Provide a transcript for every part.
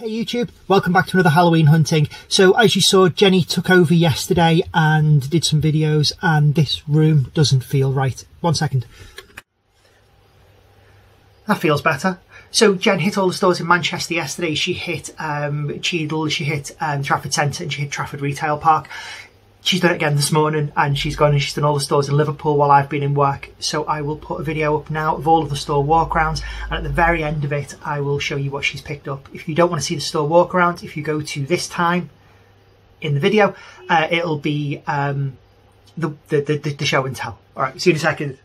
Hey YouTube, welcome back to another Halloween hunting. So as you saw, Jenny took over yesterday and did some videos, and this room doesn't feel right. 1 second. That feels better. So Jen hit all the stores in Manchester yesterday. She hit Cheadle, she hit Trafford Centre, and she hit Trafford Retail Park. She's done it again this morning, and she's gone and she's done all the stores in Liverpool while I've been in work. So I will put a video up now of all of the store walkarounds, and at the very end of it I will show you what she's picked up. If you don't want to see the store walkaround, if you go to this time in the video, it'll be the show and tell. Alright, see you in a second.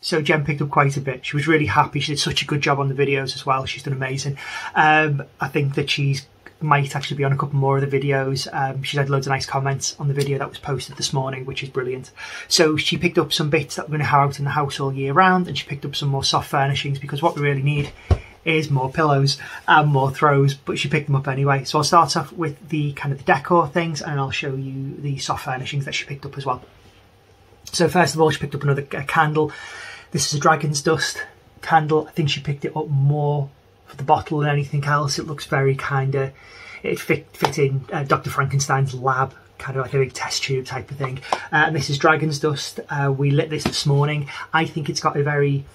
So Jen picked up quite a bit. She was really happy. She did such a good job on the videos as well. She's done amazing. I think that she's might actually be on a couple more of the videos. She's had loads of nice comments on the video that was posted this morning, which is brilliant. So she picked up some bits that we're going to have out in the house all year round, and she picked up some more soft furnishings, because what we really need is more pillows and more throws, but she picked them up anyway. So I'll start off with the kind of the decor things, and I'll show you the soft furnishings that she picked up as well. So first of all, she picked up another candle. This is a Dragon's Dust candle. I think she picked it up more for the bottle than anything else. It looks very kind of, it fit in Dr. Frankenstein's lab, kind of like a big test tube type of thing. And this is Dragon's Dust. We lit this morning. I think it's got a very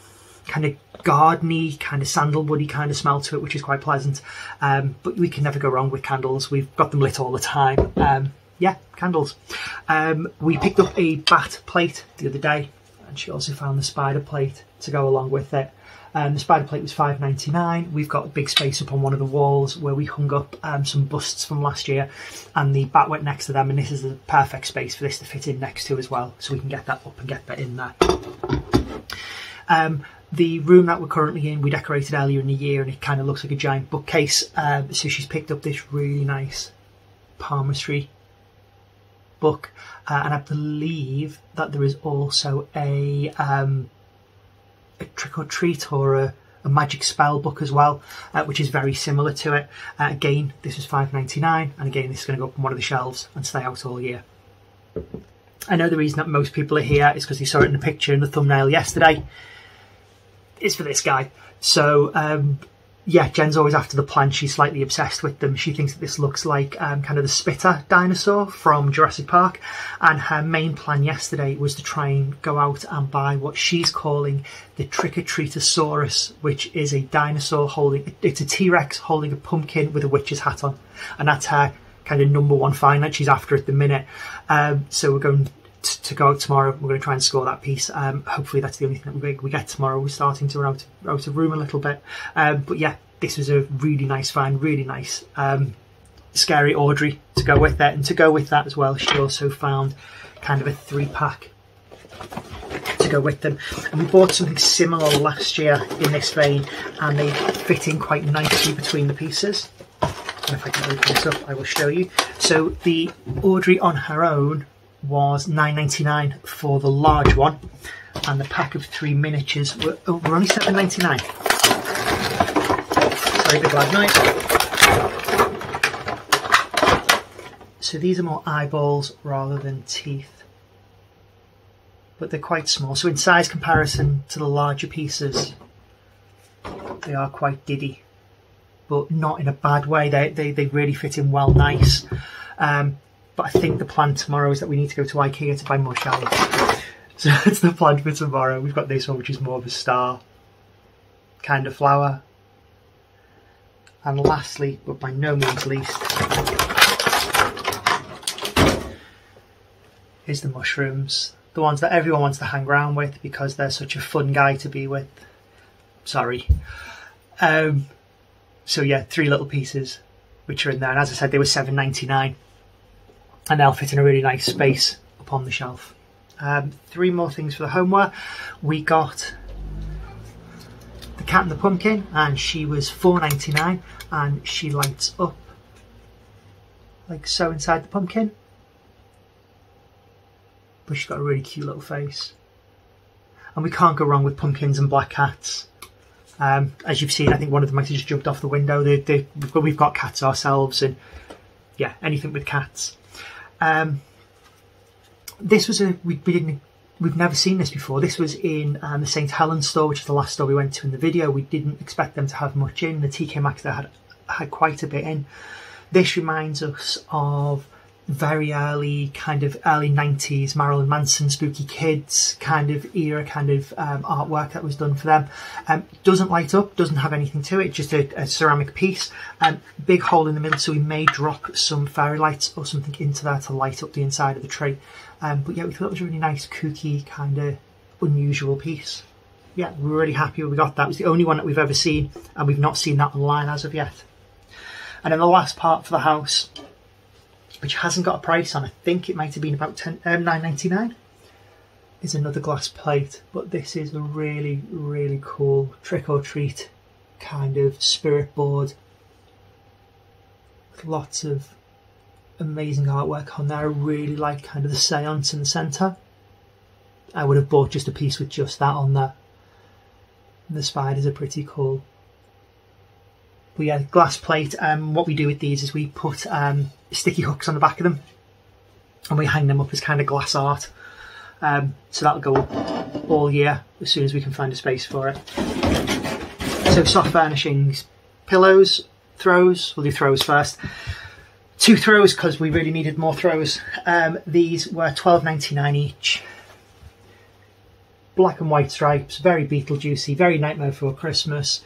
kind of gardeny, kind of sandalwoody kind of smell to it, which is quite pleasant. But we can never go wrong with candles. We've got them lit all the time. Yeah, candles. We picked up a bat plate the other day, and she also found the spider plate to go along with it. The spider plate was $5.99. We've got a big space up on one of the walls where we hung up some busts from last year, and the bat went next to them, and this is the perfect space for this to fit in next to as well, so we can get that up and get that in there. The room that we're currently in, we decorated earlier in the year, and it kind of looks like a giant bookcase. So she's picked up this really nice palmistry book, and I believe that there is also a trick or treat or a magic spell book as well, which is very similar to it. Again, this was $5.99, and again, this is going to go up on one of the shelves and stay out all year. I know the reason that most people are here is because they saw it in the picture in the thumbnail yesterday. It's for this guy. So yeah, Jen's always after the plants. She's slightly obsessed with them. She thinks that this looks like kind of the Spitter dinosaur from Jurassic Park, and her main plan yesterday was to try and go out and buy what she's calling the Trick-or-Treatosaurus, which is a dinosaur holding, it's a T-Rex holding a pumpkin with a witch's hat on, and that's her kind of #1 find that she's after at the minute. So we're going to go out tomorrow. We're going to try and score that piece. Hopefully that's the only thing that we get tomorrow. We're starting to run out of room a little bit, but yeah, this was a really nice find, really nice scary Audrey to go with it. And to go with that as well, she also found kind of a 3-pack to go with them, and we bought something similar last year in this vein, and they fit in quite nicely between the pieces. And if I can open this up, I will show you. So the Audrey on her own was $9.99 for the large one, and the pack of 3 miniatures were only $7.99. Sorry, big loud noise. So these are more eyeballs rather than teeth, but they're quite small. So in size comparison to the larger pieces, they are quite diddy, but not in a bad way. They really fit in well, nice. But I think the plan tomorrow is that we need to go to IKEA to buy more shells. So that's the plan for tomorrow. We've got this one, which is more of a star kind of flower. And lastly, but by no means least, is the mushrooms. The ones that everyone wants to hang around with because they're such a fun guy to be with. Sorry. So yeah, 3 little pieces which are in there. And as I said, they were $7.99. And they'll fit in a really nice space up on the shelf. 3 more things for the homeware. We got the Cat and the Pumpkin, and she was $4.99, and she lights up like so inside the pumpkin. But she's got a really cute little face. And we can't go wrong with pumpkins and black cats. As you've seen, I think one of them might have just jumped off the window. We've got cats ourselves, and yeah, anything with cats. This was we've never seen this before. This was in the St Helens store, which is the last store we went to in the video. We didn't expect them to have much in. The TK Maxx there had quite a bit in. This reminds us of very early 90s Marilyn Manson, Spooky Kids kind of era, artwork that was done for them. Doesn't light up, doesn't have anything to it, just a ceramic piece. Big hole in the middle, so we may drop some fairy lights or something into there to light up the inside of the tree. But yeah, we thought it was a really nice, kooky, kind of unusual piece. Yeah, we were really happy when we got that. It was the only one that we've ever seen, and we've not seen that online as of yet. And then the last part for the house, which hasn't got a price on. I think it might have been about $9.99. is another glass plate, but this is a really, really cool trick or treat kind of spirit board with lots of amazing artwork on there. I really like kind of the seance in the centre. I would have bought just a piece with just that on there. And the spiders are pretty cool. But yeah, glass plate. What we do with these is we put sticky hooks on the back of them, and we hang them up as kind of glass art. So that'll go up all year as soon as we can find a space for it. So soft furnishings, pillows, throws. We'll do throws first. 2 throws because we really needed more throws. These were $12.99 each. Black and white stripes, very Beetlejuicy, very Nightmare Before Christmas.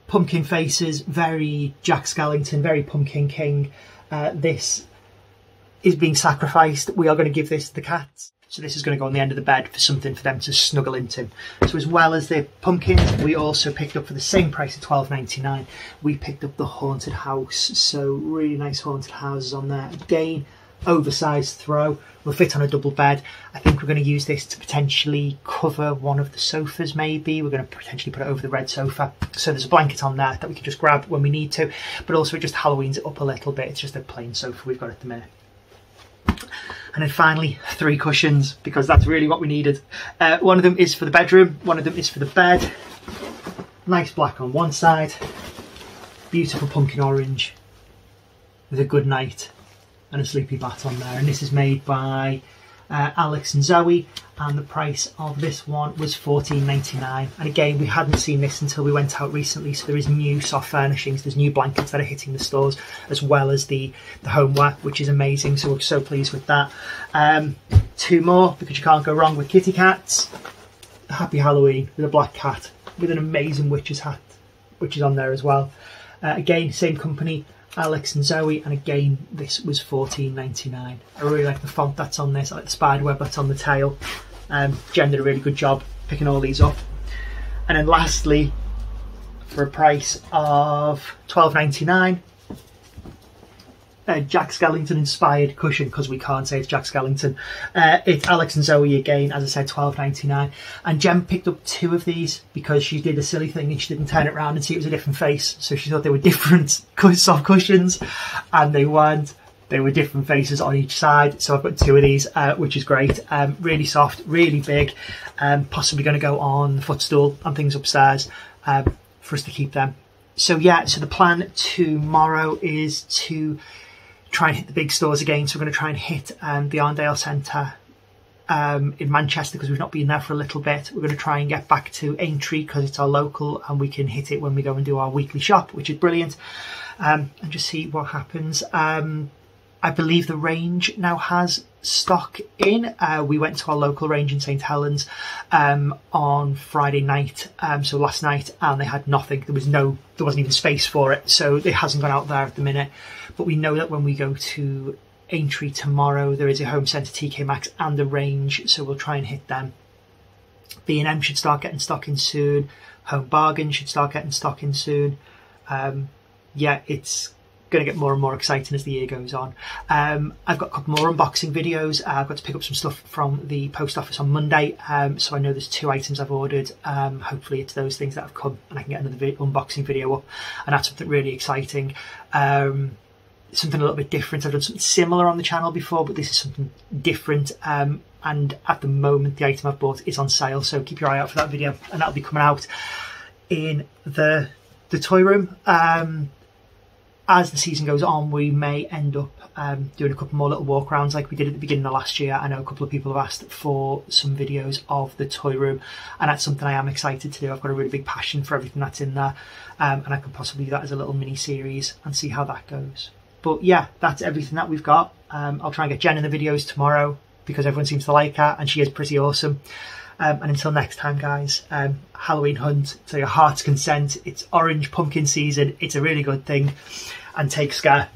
Pumpkin faces, very Jack Skellington, very Pumpkin King. This is being sacrificed. We are going to give this to the cats. So this is going to go on the end of the bed for something for them to snuggle into. So as well as the pumpkins, we also picked up for the same price of $12.99. We picked up the haunted house. So really nice haunted houses on there. Again, oversized throw. Will fit on a double bed. I think we're going to use this to potentially cover one of the sofas maybe. We're going to potentially put it over the red sofa. So there's a blanket on there that we can just grab when we need to. But also it just Halloweens it up a little bit. It's just a plain sofa we've got at the minute. And then finally, 3 cushions, because that's really what we needed. One of them is for the bedroom, one of them is for the bed. Nice black on one side, beautiful pumpkin orange with a good night and a sleepy bat on there. And this is made by Alex and Zoe, and the price of this one was $14.99. And again, we hadn't seen this until we went out recently, so there is new soft furnishings, there's new blankets that are hitting the stores, as well as the homeware, which is amazing, so we're so pleased with that. 2 more, because you can't go wrong with kitty cats. Happy Halloween with a black cat with an amazing witch's hat, which is on there as well. Again, same company, Alex and Zoe, and again this was $14.99. I really like the font that's on this, I like the spider web that's on the tail. Jen did a really good job picking all these up. And then lastly, for a price of $12.99, a Jack Skellington inspired cushion, because we can't say it's Jack Skellington. It's Alex and Zoe again, as I said, $12.99. And Jen picked up 2 of these because she did a silly thing and she didn't turn it around and see it was a different face. So she thought they were different soft cushions, and they weren't. They were different faces on each side. So I've got 2 of these, which is great. Really soft, really big. Possibly going to go on the footstool and things upstairs for us to keep them. So yeah, so the plan tomorrow is to try and hit the big stores again. So we're going to try and hit the Arndale Centre in Manchester, because we've not been there for a little bit. We're going to try and get back to Aintree because it's our local, and we can hit it when we go and do our weekly shop, which is brilliant. And just see what happens. I believe the range now has stock in. We went to our local range in St Helens on Friday night, so last night, and they had nothing. There wasn't even space for it, so it hasn't gone out there at the minute. But we know that when we go to Aintree tomorrow, there is a Home Centre TK Maxx and the range, so we'll try and hit them. B&M should start getting stock in soon. Home Bargain should start getting stock in soon. Yeah, it's going to get more and more exciting as the year goes on. I've got a couple more unboxing videos. I've got to pick up some stuff from the post office on Monday, so I know there's 2 items I've ordered. Hopefully it's those things that have come and I can get another unboxing video up, and that's something really exciting. Something a little bit different. I've done something similar on the channel before, but this is something different, and at the moment the item I've bought is on sale, so keep your eye out for that video, and that'll be coming out in the toy room. As the season goes on, we may end up doing a couple more little walkarounds like we did at the beginning of last year. I know a couple of people have asked for some videos of the toy room, and that's something I am excited to do. I've got a really big passion for everything that's in there, and I could possibly do that as a little mini series and see how that goes. But yeah, that's everything that we've got. I'll try and get Jen in the videos tomorrow because everyone seems to like her and she is pretty awesome. And until next time, guys, Halloween hunt to your heart's consent. It's orange pumpkin season. It's a really good thing. And take care.